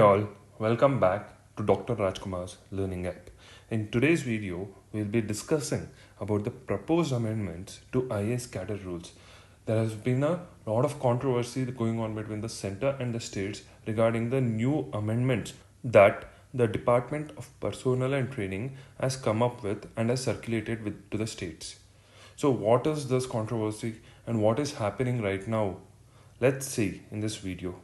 all, welcome back to Dr. Rajkumar's Learning App. In today's video, we'll be discussing about the proposed amendments to IAS Cadre rules. There has been a lot of controversy going on between the center and the states regarding the new amendments that the Department of Personnel and Training has come up with and has circulated to the states. So what is this controversy and what is happening right now? Let's see in this video.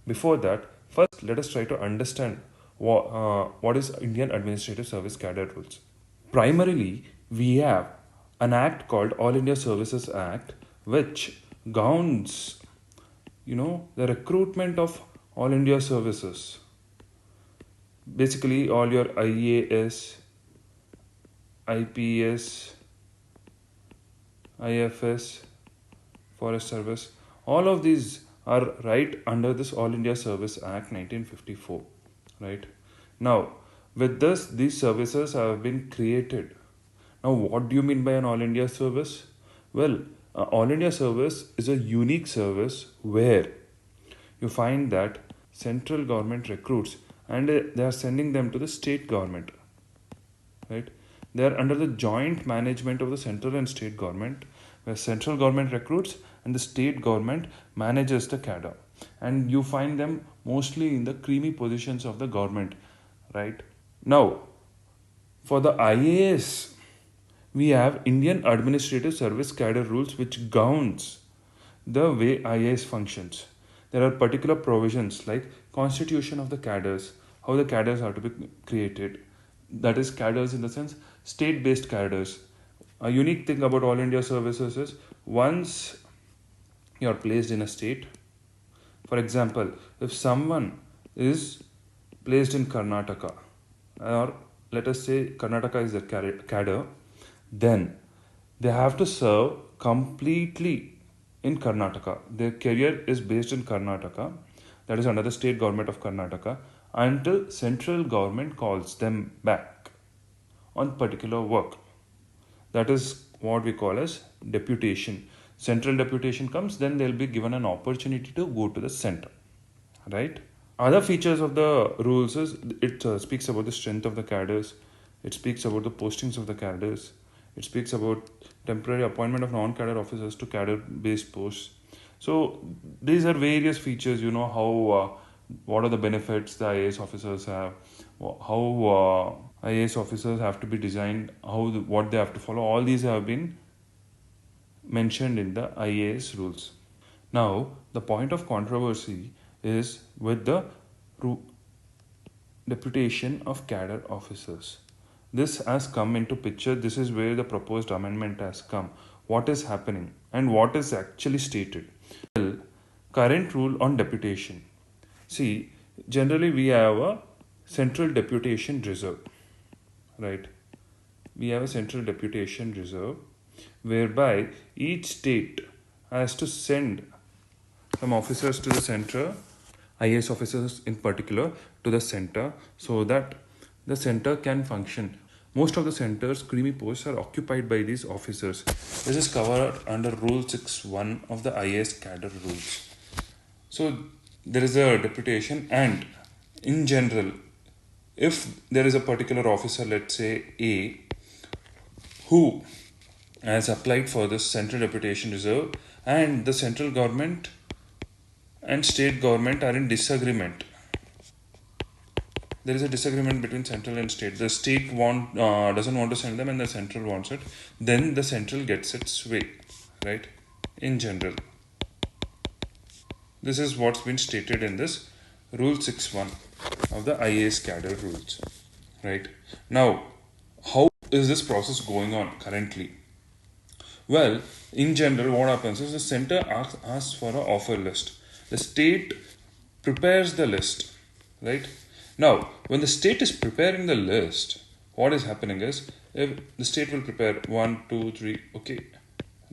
Before that, first let us try to understand what is Indian Administrative Service Cadre rules. Primarily, we have an act called All India Services Act, which governs, the recruitment of all India services. Basically, all your IAS, IPS, IFS, Forest Service, all of these are right under this All India Service Act 1954, right? Now, with this, these services have been created. Now, what do you mean by an All India service? Well, All India service is a unique service where you find that central government recruits and they are sending them to the state government, right? They are under the joint management of the central and state government, where central government recruits and the state government manages the cadre. And you find them mostly in the creamy positions of the government, right? Now, for the IAS, we have Indian Administrative Service Cadre rules which governs the way IAS functions. There are particular provisions like constitution of the cadres, how the cadres are to be created. That is cadres in the sense state-based cadres. A unique thing about All India services is once you are placed in a state, for example, if someone is placed in Karnataka, or let us say Karnataka is the cadre, then they have to serve completely in Karnataka. Their career is based in Karnataka, that is under the state government of Karnataka, until central government calls them back on particular work. That is what we call as deputation. Central deputation comes, then they'll be given an opportunity to go to the center, right? Other features of the rules is it speaks about the strength of the cadres, it speaks about the postings of the cadres, it speaks about temporary appointment of non-cadre officers to cadre-based posts. So these are various features, how what are the benefits the IAS officers have, how IAS officers have to be designed, what they have to follow. All these have been mentioned in the IAS rules. Now, the point of controversy is with the deputation of cadre officers. This has come into picture. This is where the proposed amendment has come. What is happening and what is actually stated? Well, current rule on deputation. See, generally we have a central deputation reserve, right? We have a central deputation reserve whereby each state has to send some officers to the center, IAS officers in particular, to the center so that the center can function. Most of the center's creamy posts are occupied by these officers. This is covered under Rule 6.1 of the IAS Cadre rules. So there is a deputation, and in general, if there is a particular officer, let's say A, who has applied for this central deputation reserve and the central government and state government are in disagreement. There is a disagreement between central and state. The state doesn't want to send them and the central wants it. Then the central gets its way, right? In general. This is what's been stated in this Rule 6.1 of the IAS Cadre rules, right? Now, how is this process going on currently? Well, in general, what happens is the center asks for an offer list. The state prepares the list, right? Now, when the state is preparing the list, what is happening is, if the state will prepare 1, 2, 3, okay,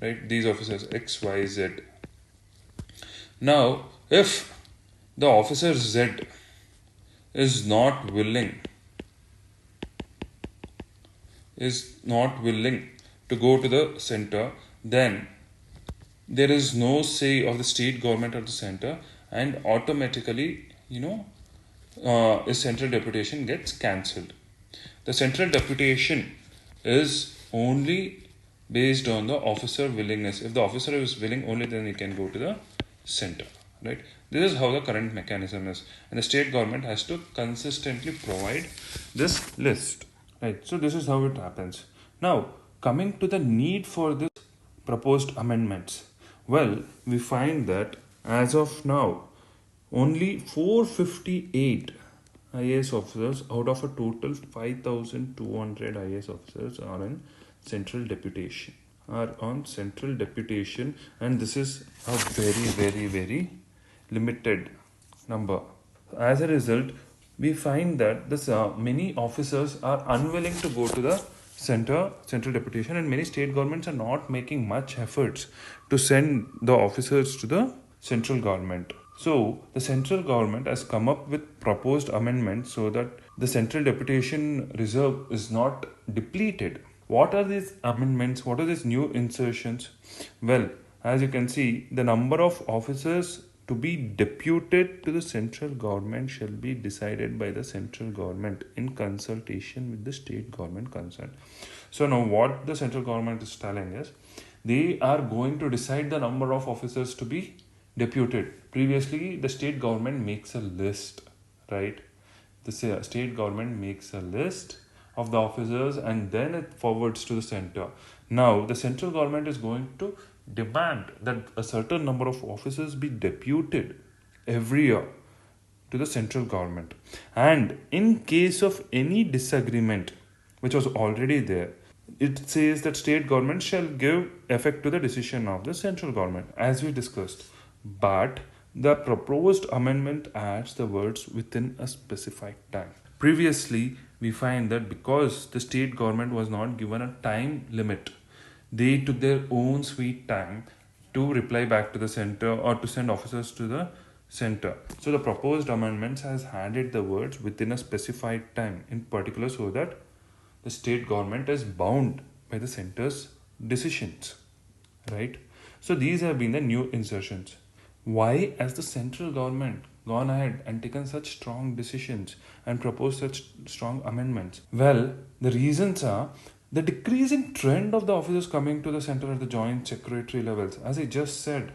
right? These officers X, Y, Z. Now, if the officer Z is not willing to go to the center, then there is no say of the state government or the center, and automatically, is central deputation gets cancelled. The central deputation is only based on the officer willingness. If the officer is willing, only then he can go to the center, right? This is how the current mechanism is, and the state government has to consistently provide this list, right? So this is how it happens. Now, coming to the need for this proposed amendments, well, we find that as of now, only 458 IAS officers out of a total 5,200 IAS officers are in central deputation. And this is a very limited number. As a result, we find that many officers are unwilling to go to the central deputation, and many state governments are not making much efforts to send the officers to the central government. So the central government has come up with proposed amendments so that the central deputation reserve is not depleted. What are these amendments? What are these new insertions? Well, as you can see, the number of officers to be deputed to the central government shall be decided by the central government in consultation with the state government concerned. So now what the central government is telling is, they are going to decide the number of officers to be deputed. Previously, the state government makes a list, right? The state government makes a list of the officers and then it forwards to the center. Now, the central government is going to demand that a certain number of officers be deputed every year to the central government. And in case of any disagreement, which was already there, it says that state government shall give effect to the decision of the central government, as we discussed. But the proposed amendment adds the words within a specified time. Previously, we find that because the state government was not given a time limit, they took their own sweet time to reply back to the center or to send officers to the center. So the proposed amendments has added the words within a specified time in particular, so that the state government is bound by the center's decisions, right? So these have been the new insertions. Why has the central government gone ahead and taken such strong decisions and proposed such strong amendments? Well, the reasons are the decreasing trend of the officers coming to the center at the joint secretary levels. As I just said,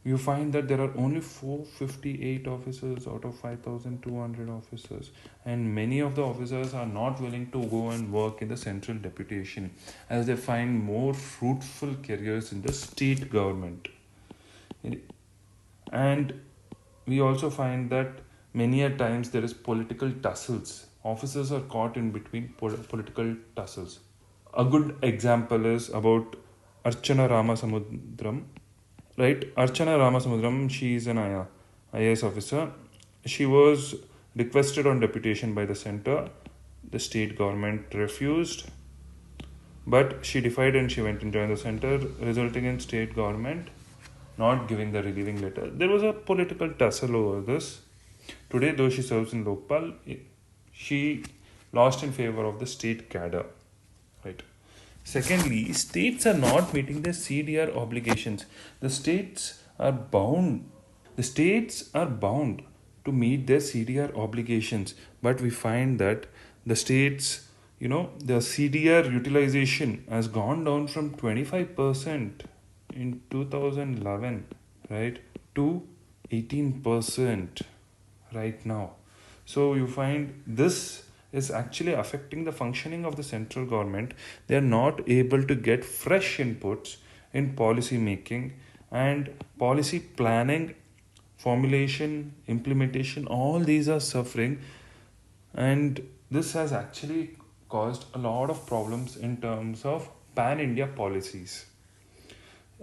you find that there are only 458 officers out of 5,200 officers, and many of the officers are not willing to go and work in the central deputation as they find more fruitful careers in the state government. And we also find that many a times there is political tussles. Officers are caught in between political tussles. A good example is about Archana Ramasamudram. Right, Archana Ramasamudram, she is an IAS officer. She was requested on deputation by the center. The state government refused, but she defied and she went and joined the center, resulting in state government not giving the relieving letter. There was a political tussle over this. Today, though she serves in Lokpal, she lost in favor of the state cadre. Right. Secondly, states are not meeting their CDR obligations. The states are bound. The states are bound to meet their CDR obligations, but we find that the states, the CDR utilization has gone down from 25% in 2011, right, to 18% right now. So you find this is actually affecting the functioning of the central government. They are not able to get fresh inputs in policy making and policy planning, formulation, implementation. All these are suffering, and this has actually caused a lot of problems in terms of pan-India policies.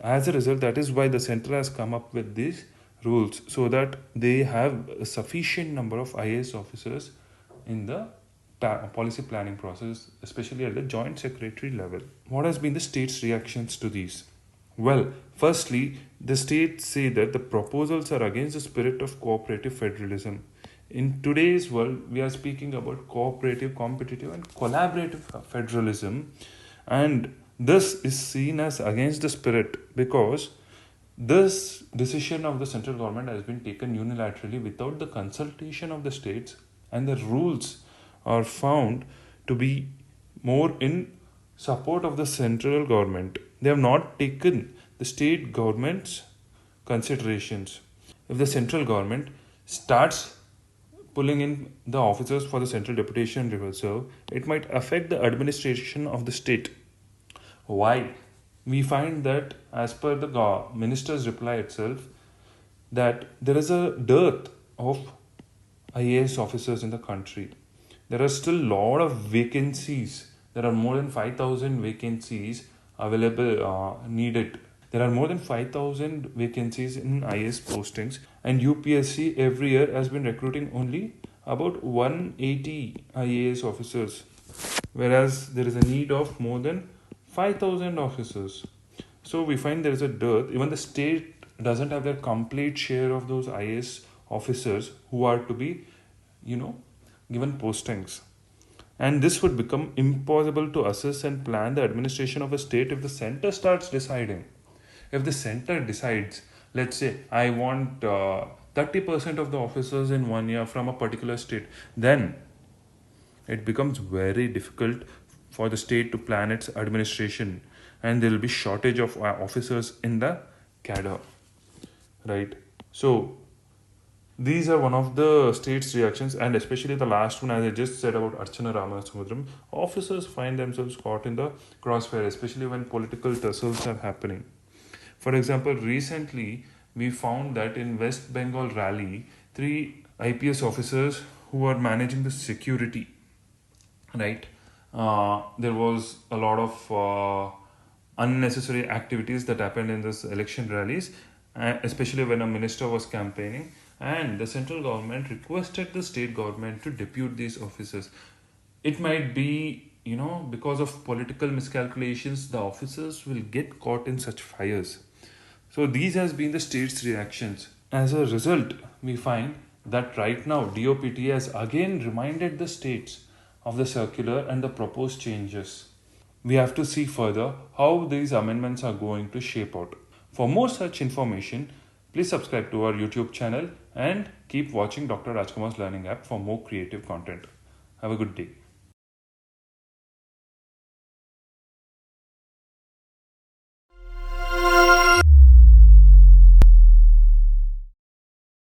As a result, that is why the center has come up with these rules, so that they have a sufficient number of IAS officers in the policy planning process, especially at the joint secretary level. What has been the state's reactions to these? Well, firstly, the states say that the proposals are against the spirit of cooperative federalism. In today's world, we are speaking about cooperative, competitive, and collaborative federalism, and this is seen as against the spirit because this decision of the central government has been taken unilaterally without the consultation of the states and the rules are found to be more in support of the central government. They have not taken the state government's considerations. If the central government starts pulling in the officers for the Central Deputation Reserve, it might affect the administration of the state. Why? We find that, as per the minister's reply itself, that there is a dearth of IAS officers in the country. There are still a lot of vacancies. There are more than 5,000 vacancies available, needed. There are more than 5,000 vacancies in IAS postings, and UPSC every year has been recruiting only about 180 IAS officers, whereas there is a need of more than 5,000 officers. So we find there is a dearth. Even the state doesn't have their complete share of those IAS officers who are to be, given postings. And this would become impossible to assess and plan the administration of a state if the center starts deciding. If the center decides, let's say, I want 30% of the officers in 1 year from a particular state, then it becomes very difficult for the state to plan its administration, and there will be shortage of officers in the cadre, right? So these are one of the state's reactions, and especially the last one, as I just said about Archana Ramasumudram. Officers find themselves caught in the crossfire, especially when political tussles are happening. For example, recently we found that in West Bengal rally, 3 IPS officers who were managing the security, right? There was a lot of unnecessary activities that happened in this election rallies, especially when a minister was campaigning, and the central government requested the state government to depute these officers. It might be, because of political miscalculations, the officers will get caught in such fires. So these has been the state's reactions. As a result, we find that right now DOPT has again reminded the states of the circular and the proposed changes. We have to see further how these amendments are going to shape out. For more such information, please subscribe to our YouTube channel and keep watching Dr. Rajkumar's Learning app for more creative content. Have a good day.